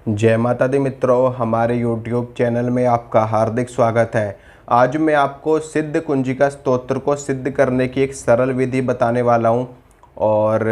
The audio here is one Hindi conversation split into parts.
जय माता दी मित्रों, हमारे YouTube चैनल में आपका हार्दिक स्वागत है। आज मैं आपको सिद्ध कुंजिका स्तोत्र को सिद्ध करने की एक सरल विधि बताने वाला हूं। और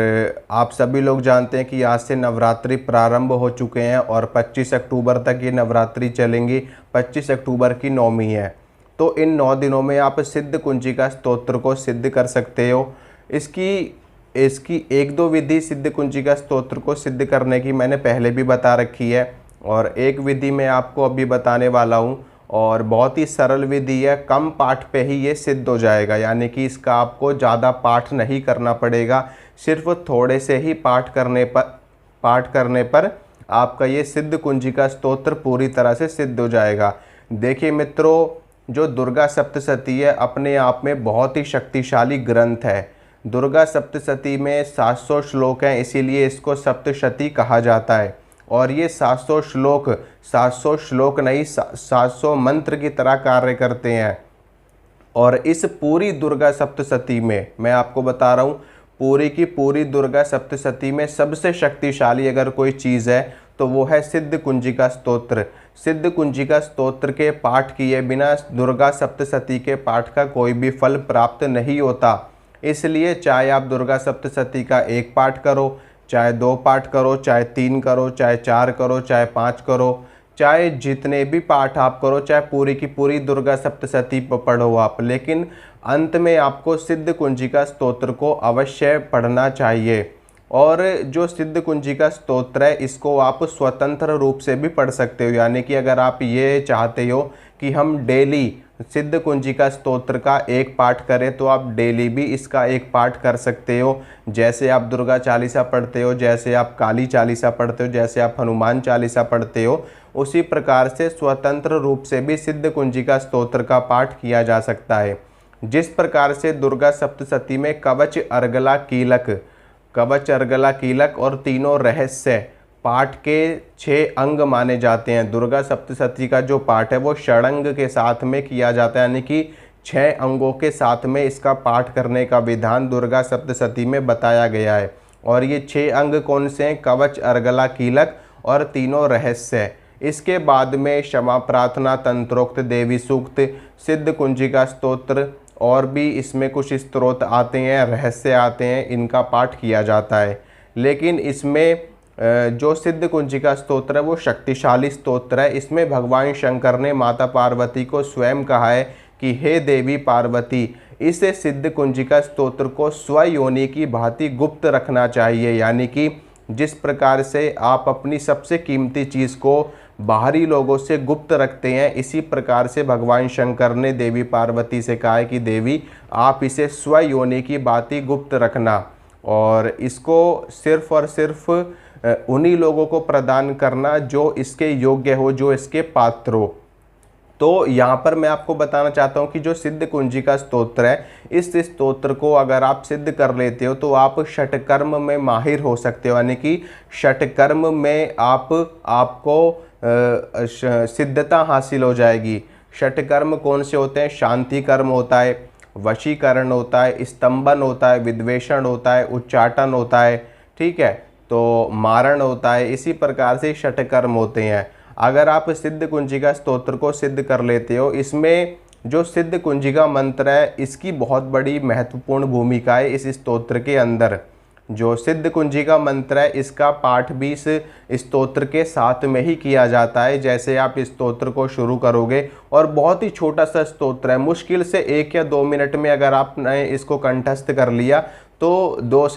आप सभी लोग जानते हैं कि आज से नवरात्रि प्रारंभ हो चुके हैं और 25 अक्टूबर तक ये नवरात्रि चलेंगी। 25 अक्टूबर की नवमी है, तो इन 9 दिनों में आप सिद्ध कुंजिका स्तोत्र को सिद्ध कर सकते हो। इसकी इसकी एक दो विधि सिद्ध कुंजिका स्तोत्र को सिद्ध करने की मैंने पहले भी बता रखी है, और एक विधि मैं आपको अभी बताने वाला हूँ। और बहुत ही सरल विधि है, कम पाठ पे ही ये सिद्ध हो जाएगा, यानी कि इसका आपको ज़्यादा पाठ नहीं करना पड़ेगा। सिर्फ थोड़े से ही पाठ करने पर आपका ये सिद्ध कुंजिका स्तोत्र पूरी तरह से सिद्ध हो जाएगा। देखिए मित्रों, जो दुर्गा सप्तशती है अपने आप में बहुत ही शक्तिशाली ग्रंथ है। दुर्गा सप्तशती में 700 श्लोक हैं, इसीलिए इसको सप्तशती कहा जाता है। और ये 700 श्लोक नहीं, 700 मंत्र की तरह कार्य करते हैं। और इस पूरी दुर्गा सप्तशती में मैं आपको बता रहा हूँ, पूरी की पूरी दुर्गा सप्तशती में सबसे शक्तिशाली अगर कोई चीज़ है तो वो है सिद्ध कुंजिका स्तोत्र। सिद्ध कुंजिका स्तोत्र के पाठ किए बिना दुर्गा सप्तशती के पाठ का कोई भी फल प्राप्त नहीं होता। इसलिए चाहे आप दुर्गा सप्तशती का एक पाठ करो, चाहे 2 पाठ करो, चाहे 3 करो, चाहे 4 करो, चाहे 5 करो, चाहे जितने भी पाठ आप करो, चाहे पूरी की पूरी दुर्गा सप्तशती पढ़ो आप, लेकिन अंत में आपको सिद्ध कुंजिका स्तोत्र को अवश्य पढ़ना चाहिए। और जो सिद्ध कुंजिका स्तोत्र है इसको आप स्वतंत्र रूप से भी पढ़ सकते हो, यानी कि अगर आप ये चाहते हो कि हम डेली सिद्ध कुंजिका स्तोत्र का एक पाठ करें तो आप डेली भी इसका एक पाठ कर सकते हो। जैसे आप दुर्गा चालीसा पढ़ते हो, जैसे आप काली चालीसा पढ़ते हो, जैसे आप हनुमान चालीसा पढ़ते हो, उसी प्रकार से स्वतंत्र रूप से भी सिद्ध कुंजिका स्तोत्र का पाठ किया जा सकता है। जिस प्रकार से दुर्गा सप्तशती में कवच अर्गला कीलक और तीनों रहस्य पाठ के 6 अंग माने जाते हैं। दुर्गा सप्तशती का जो पाठ है वो षडंग के साथ में किया जाता है, यानी कि 6 अंगों के साथ में इसका पाठ करने का विधान दुर्गा सप्तशती में बताया गया है। और ये 6 अंग कौन से हैं? कवच अर्गला कीलक और तीनों रहस्य। इसके बाद में क्षमा प्रार्थना, तंत्रोक्त, देवी सूक्त, सिद्ध कुंजिका स्तोत्र और भी इसमें कुछ स्तोत्र आते हैं, रहस्य आते हैं, इनका पाठ किया जाता है। लेकिन इसमें जो सिद्ध कुंजिका स्तोत्र है वो शक्तिशाली स्तोत्र है। इसमें भगवान शंकर ने माता पार्वती को स्वयं कहा है कि हे देवी पार्वती, इस सिद्ध कुंजिका स्तोत्र को स्वयोनि की भांति गुप्त रखना चाहिए, यानी कि जिस प्रकार से आप अपनी सबसे कीमती चीज़ को बाहरी लोगों से गुप्त रखते हैं, इसी प्रकार से भगवान शंकर ने देवी पार्वती से कहा है कि देवी आप इसे स्वयोनि की भांति गुप्त रखना, और इसको सिर्फ और सिर्फ उन्हीं लोगों को प्रदान करना जो इसके योग्य हो, जो इसके पात्र हो। तो यहाँ पर मैं आपको बताना चाहता हूँ कि जो सिद्ध कुंजिका स्तोत्र है, इस स्तोत्र को अगर आप सिद्ध कर लेते हो तो आप षटकर्म में माहिर हो सकते हो, यानी कि षटकर्म में आपको सिद्धता हासिल हो जाएगी। षटकर्म कौन से होते हैं? शांति कर्म होता है, वशीकरण होता है, स्तंभन होता है, विद्वेषण होता है, उच्चाटन होता है, ठीक है, तो मारण होता है। इसी प्रकार से षटकर्म होते हैं। अगर आप सिद्ध कुंजिका स्तोत्र को सिद्ध कर लेते हो, इसमें जो सिद्ध कुंजिका मंत्र है इसकी बहुत बड़ी महत्वपूर्ण भूमिका है इस स्तोत्र के अंदर। जो सिद्ध कुंजिका मंत्र है इसका पाठ भी इस स्तोत्र के साथ में ही किया जाता है। जैसे आप इस स्तोत्र को शुरू करोगे, और बहुत ही छोटा सा स्तोत्र है, मुश्किल से 1 या 2 मिनट में अगर आपने इसको कंठस्थ कर लिया तो 2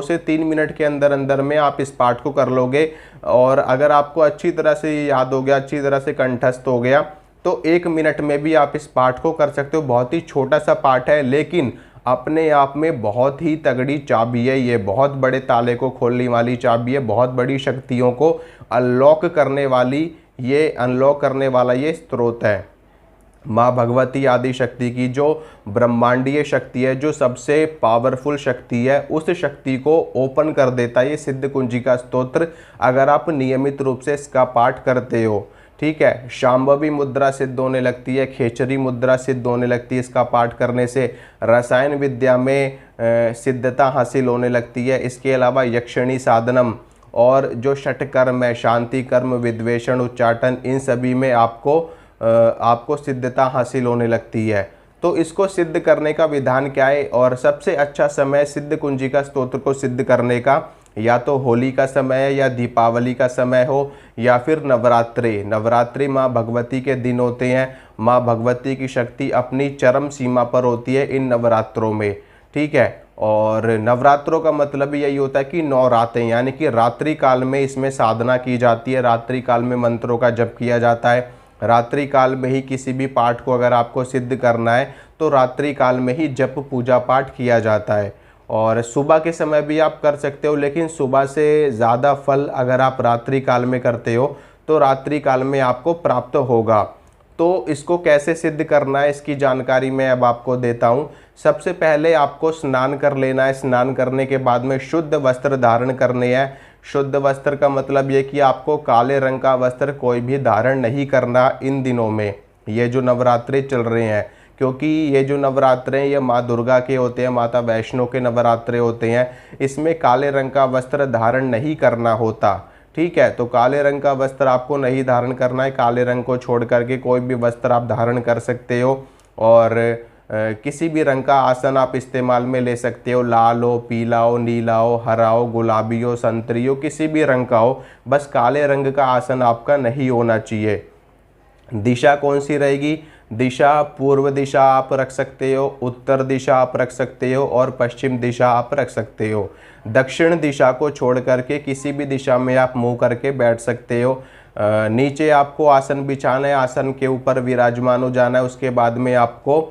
से 3 मिनट के अंदर अंदर में आप इस पाठ को कर लोगे। और अगर आपको अच्छी तरह से याद हो गया, अच्छी तरह से कंठस्थ हो गया, तो 1 मिनट में भी आप इस पाठ को कर सकते हो। बहुत ही छोटा सा पाठ है, लेकिन अपने आप में बहुत ही तगड़ी चाबी है। ये बहुत बड़े ताले को खोलने वाली चाबी है, बहुत बड़ी शक्तियों को अनलॉक करने वाला ये स्रोत है। माँ भगवती आदि शक्ति की जो ब्रह्मांडीय शक्ति है, जो सबसे पावरफुल शक्ति है, उस शक्ति को ओपन कर देता है ये सिद्ध कुंजिका स्तोत्र, अगर आप नियमित रूप से इसका पाठ करते हो। ठीक है, शांभवी मुद्रा सिद्ध होने लगती है, खेचरी मुद्रा सिद्ध होने लगती है इसका पाठ करने से, रसायन विद्या में सिद्धता हासिल होने लगती है। इसके अलावा यक्षिणी साधनम और जो षटकर्म है, शांति कर्म, विद्वेषण, उच्चाटन, इन सभी में आपको सिद्धता हासिल होने लगती है। तो इसको सिद्ध करने का विधान क्या है और सबसे अच्छा समय सिद्ध कुंजिका स्तोत्र को सिद्ध करने का या तो होली का समय है या दीपावली का समय हो या फिर नवरात्रि माँ भगवती के दिन होते हैं। माँ भगवती की शक्ति अपनी चरम सीमा पर होती है इन नवरात्रों में, ठीक है। और नवरात्रों का मतलब यही होता है कि 9 रातें, यानी कि रात्रि काल में इसमें साधना की जाती है, रात्रि काल में मंत्रों का जप किया जाता है। रात्रि काल में ही किसी भी पाठ को अगर आपको सिद्ध करना है तो रात्रि काल में ही जप पूजा पाठ किया जाता है। और सुबह के समय भी आप कर सकते हो, लेकिन सुबह से ज़्यादा फल अगर आप रात्रि काल में करते हो तो रात्रि काल में आपको प्राप्त होगा। तो इसको कैसे सिद्ध करना है इसकी जानकारी मैं अब आपको देता हूँ। सबसे पहले आपको स्नान कर लेना है। स्नान करने के बाद में शुद्ध वस्त्र धारण करने हैं। शुद्ध वस्त्र का मतलब ये कि आपको काले रंग का वस्त्र कोई भी धारण नहीं करना इन दिनों में, ये जो नवरात्रे चल रहे हैं, क्योंकि ये जो नवरात्रे हैं ये माँ दुर्गा के होते हैं, माता वैष्णो के नवरात्रे होते हैं। इसमें काले रंग का वस्त्र धारण नहीं करना होता, ठीक है। तो काले रंग का वस्त्र आपको नहीं धारण करना है। काले रंग को छोड़ करके कोई भी वस्त्र आप धारण कर सकते हो और किसी भी रंग का आसन आप इस्तेमाल में ले सकते हो। लाल हो, पीला हो, नीला हो, हरा हो, गुलाबी हो, संतरी हो, किसी भी रंग का हो, बस काले रंग का आसन आपका नहीं होना चाहिए। दिशा कौन सी रहेगी? दिशा पूर्व दिशा आप रख सकते हो, उत्तर दिशा आप रख सकते हो और पश्चिम दिशा आप रख सकते हो। दक्षिण दिशा को छोड़ करके किसी भी दिशा में आप मुंह करके बैठ सकते हो। नीचे आपको आसन बिछाना है, आसन के ऊपर विराजमान हो जाना है। उसके बाद में आपको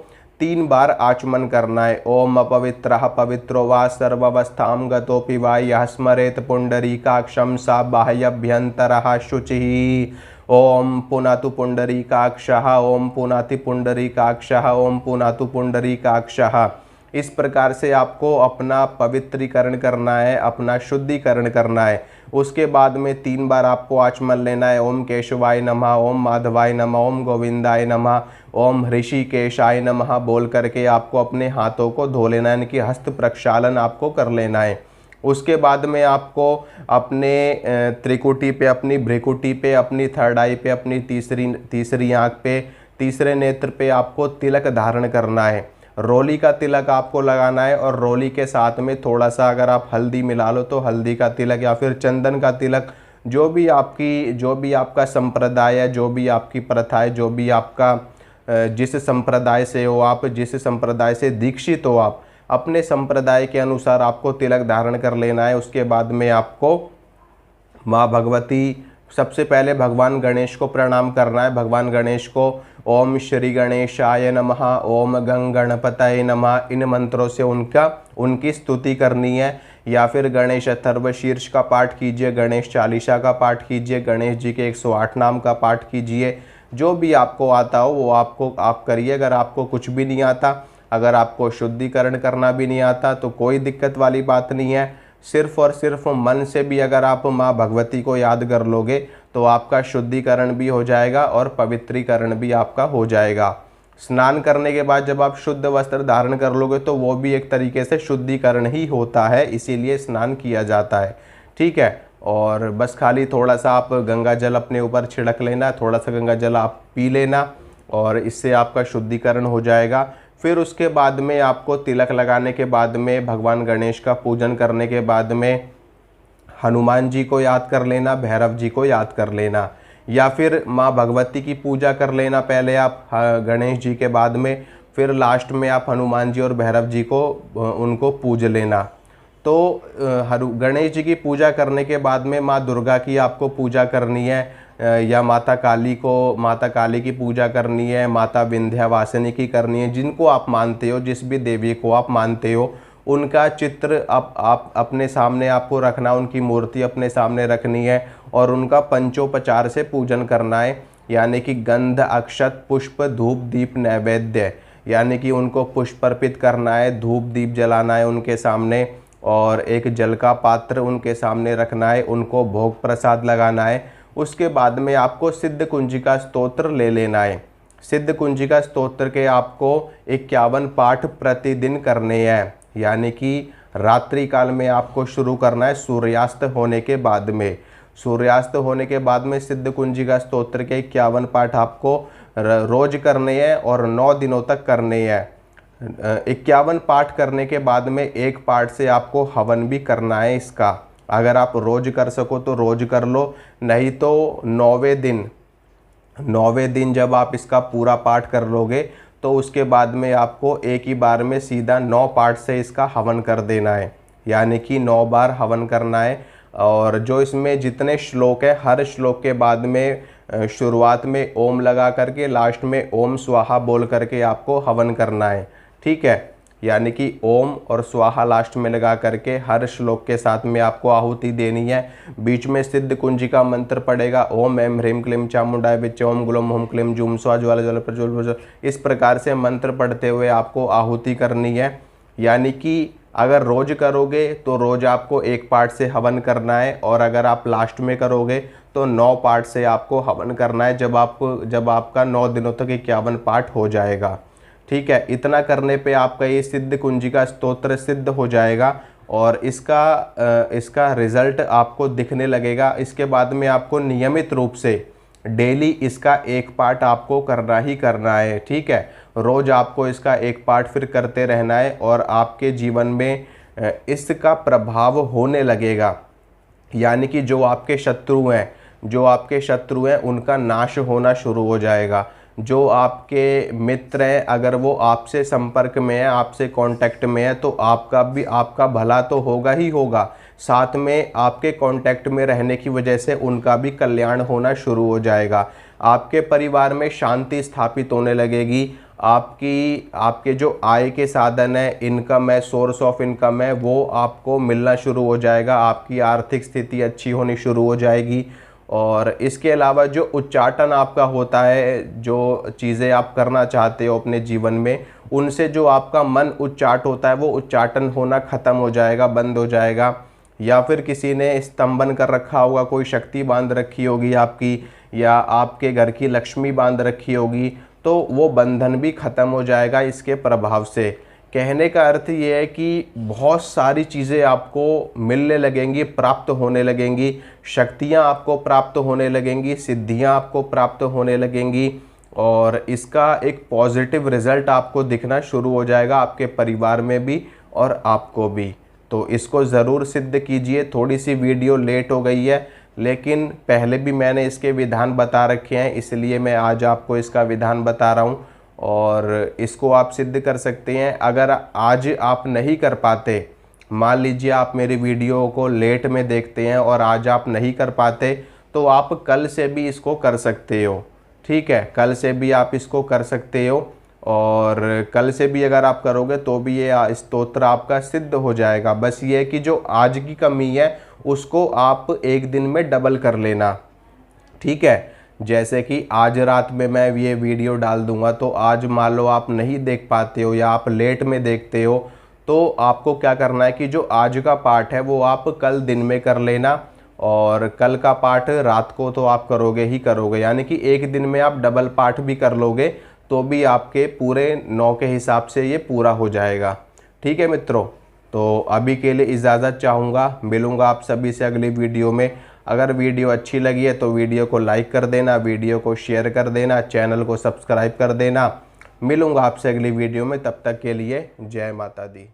3 बार आचमन करना है। ओम अपवित्रः पवित्रो वा सर्वावस्थां गतोऽपि वा यः स्मरेत पुंडरीकाक्षं सा बाह्यभ्यन्तरः शुचिः। ओम पुनातु पुंडरीकाक्षः, ओम पुनाति पुंडरीकाक्षः, ओम पुनातु पुंडरीकाक्षः। इस प्रकार से आपको अपना पवित्रीकरण करना है, अपना शुद्धिकरण करना है। उसके बाद में 3 बार आपको आचमन लेना है। ओम केशवाय नमः, ओम माधवाय नमः, ओम गोविंदाय नमः, ओम ऋषिकेशाय नमः बोल करके आपको अपने हाथों को धो लेना है, यानी कि हस्त प्रक्षालन आपको कर लेना है। उसके बाद में आपको अपने त्रिकुटी पे, अपनी भ्रिकुटी पे, अपनी थर्ड आई पे, अपनी तीसरी आँख पे, तीसरे नेत्र पे आपको तिलक धारण करना है। रोली का तिलक आपको लगाना है और रोली के साथ में थोड़ा सा अगर आप हल्दी मिला लो तो हल्दी का तिलक या फिर चंदन का तिलक, जो भी आपका संप्रदाय है, जो भी आपकी प्रथा है, जो भी आपका जिस संप्रदाय से हो आप, जिस संप्रदाय से दीक्षित हो आप, अपने संप्रदाय के अनुसार आपको तिलक धारण कर लेना है। उसके बाद में आपको माँ भगवती, सबसे पहले भगवान गणेश को प्रणाम करना है। भगवान गणेश को ओम श्री गणेशाय नमः, ओम गं गणपतये नमः, इन मंत्रों से उनकी स्तुति करनी है। या फिर गणेश अथर्वशीर्ष का पाठ कीजिए, गणेश चालीसा का पाठ कीजिए, गणेश जी के 108 नाम का पाठ कीजिए। जो भी आपको आता हो वो आप करिए। अगर आपको कुछ भी नहीं आता, अगर आपको शुद्धिकरण करना भी नहीं आता तो कोई दिक्कत वाली बात नहीं है। सिर्फ और सिर्फ मन से भी अगर आप माँ भगवती को याद कर लोगे तो आपका शुद्धिकरण भी हो जाएगा और पवित्रीकरण भी आपका हो जाएगा। स्नान करने के बाद जब आप शुद्ध वस्त्र धारण कर लोगे तो वो भी एक तरीके से शुद्धिकरण ही होता है, इसीलिए स्नान किया जाता है, ठीक है। और बस खाली थोड़ा सा आप गंगा जल अपने ऊपर छिड़क लेना, थोड़ा सा गंगा जल आप पी लेना और इससे आपका शुद्धिकरण हो जाएगा। फिर उसके बाद में आपको तिलक लगाने के बाद में भगवान गणेश का पूजन करने के बाद में हनुमान जी को याद कर लेना, भैरव जी को याद कर लेना, या फिर माँ भगवती की पूजा कर लेना पहले आप गणेश जी के बाद में, फिर लास्ट में आप हनुमान जी और भैरव जी को उनको पूज लेना। तो गणेश जी की पूजा करने के बाद में माँ दुर्गा की आपको पूजा करनी है या माता काली की पूजा करनी है, माता विंध्यवासिनी की करनी है। जिनको आप मानते हो, जिस भी देवी को आप मानते हो, उनका चित्र आप अपने सामने आपको रखना, उनकी मूर्ति अपने सामने रखनी है और उनका पंचोपचार से पूजन करना है। यानी कि गंध, अक्षत, पुष्प, धूप, दीप, नैवेद्य, यानी कि उनको पुष्प अर्पित करना है, धूप दीप जलाना है उनके सामने और एक जल का पात्र उनके सामने रखना है, उनको भोग प्रसाद लगाना है। उसके बाद में आपको सिद्ध कुंजिका स्तोत्र ले लेना है। सिद्ध कुंजिका स्तोत्र के आपको 51 पाठ प्रतिदिन करने हैं, यानी कि रात्रि काल में आपको शुरू करना है सूर्यास्त होने के बाद में। सूर्यास्त होने के बाद में सिद्ध कुंजिका स्तोत्र के 51 पाठ आपको रोज करने हैं और 9 दिनों तक करने हैं। 51 पाठ करने के बाद में एक पाठ से आपको हवन भी करना है इसका। अगर आप रोज कर सको तो रोज कर लो, नहीं तो 9वें दिन जब आप इसका पूरा पाठ कर लोगे तो उसके बाद में आपको एक ही बार में सीधा 9 पाठ से इसका हवन कर देना है, यानी कि 9 बार हवन करना है। और जो इसमें जितने श्लोक हैं, हर श्लोक के बाद में शुरुआत में ओम लगा करके लास्ट में ओम स्वाहा बोल करके आपको हवन करना है। ठीक है, यानी कि ओम और स्वाहा लास्ट में लगा करके हर श्लोक के साथ में आपको आहुति देनी है। बीच में सिद्ध कुंजिका मंत्र पड़ेगा, ओम एम ह्रीम क्लीम चामुंडाय विच ओम ग्लोम होम क्लीम जूम स्वा ज्वाला ज्वाला प्रज्वल। इस प्रकार से मंत्र पढ़ते हुए आपको आहुति करनी है। यानी कि अगर रोज करोगे तो रोज आपको एक पाठ से हवन करना है, और अगर आप लास्ट में करोगे तो 9 पाठ से आपको हवन करना है जब आपका 9 दिनों तक 51 पाठ हो जाएगा। ठीक है, इतना करने पे आपका ये सिद्ध कुंजिका स्तोत्र सिद्ध हो जाएगा और इसका रिजल्ट आपको दिखने लगेगा। इसके बाद में आपको नियमित रूप से डेली इसका एक पाठ आपको करना ही करना है। ठीक है, रोज आपको इसका एक पाठ फिर करते रहना है और आपके जीवन में इसका प्रभाव होने लगेगा। यानी कि जो आपके शत्रु हैं उनका नाश होना शुरू हो जाएगा। जो आपके मित्र हैं अगर वो आपसे संपर्क में है, आपसे कांटेक्ट में है, तो आपका भला तो होगा ही होगा, साथ में आपके कांटेक्ट में रहने की वजह से उनका भी कल्याण होना शुरू हो जाएगा। आपके परिवार में शांति स्थापित होने लगेगी। आपके जो आय के साधन है, इनकम है, सोर्स ऑफ इनकम है, वो आपको मिलना शुरू हो जाएगा। आपकी आर्थिक स्थिति अच्छी होनी शुरू हो जाएगी। और इसके अलावा जो उच्चाटन आपका होता है, जो चीज़ें आप करना चाहते हो अपने जीवन में, उनसे जो आपका मन उच्चाट होता है वो उच्चाटन होना ख़त्म हो जाएगा, बंद हो जाएगा। या फिर किसी ने स्तंभन कर रखा होगा, कोई शक्ति बांध रखी होगी आपकी, या आपके घर की लक्ष्मी बांध रखी होगी, तो वो बंधन भी ख़त्म हो जाएगा इसके प्रभाव से। कहने का अर्थ ये है कि बहुत सारी चीज़ें आपको मिलने लगेंगी, प्राप्त होने लगेंगी, शक्तियाँ आपको प्राप्त होने लगेंगी, सिद्धियाँ आपको प्राप्त होने लगेंगी, और इसका एक पॉजिटिव रिजल्ट आपको दिखना शुरू हो जाएगा आपके परिवार में भी और आपको भी। तो इसको ज़रूर सिद्ध कीजिए। थोड़ी सी वीडियो लेट हो गई है, लेकिन पहले भी मैंने इसके विधान बता रखे हैं, इसलिए मैं आज आपको इसका विधान बता रहा हूँ और इसको आप सिद्ध कर सकते हैं। अगर आज आप नहीं कर पाते, मान लीजिए आप मेरी वीडियो को लेट में देखते हैं और आज आप नहीं कर पाते, तो आप कल से भी इसको कर सकते हो। ठीक है, कल से भी आप इसको कर सकते हो, और कल से भी अगर आप करोगे तो भी ये स्तोत्र आपका सिद्ध हो जाएगा। बस ये है कि जो आज की कमी है उसको आप एक दिन में डबल कर लेना। ठीक है, जैसे कि आज रात में मैं ये वीडियो डाल दूंगा, तो आज मान लो आप नहीं देख पाते हो या आप लेट में देखते हो, तो आपको क्या करना है कि जो आज का पाठ है वो आप कल दिन में कर लेना, और कल का पाठ रात को तो आप करोगे ही करोगे। यानी कि एक दिन में आप डबल पाठ भी कर लोगे तो भी आपके पूरे 9 के हिसाब से ये पूरा हो जाएगा। ठीक है मित्रों, तो अभी के लिए इजाज़त चाहूँगा, मिलूँगा आप सभी से अगली वीडियो में। अगर वीडियो अच्छी लगी है तो वीडियो को लाइक कर देना, वीडियो को शेयर कर देना, चैनल को सब्सक्राइब कर देना। मिलूँगा आपसे अगली वीडियो में, तब तक के लिए जय माता दी।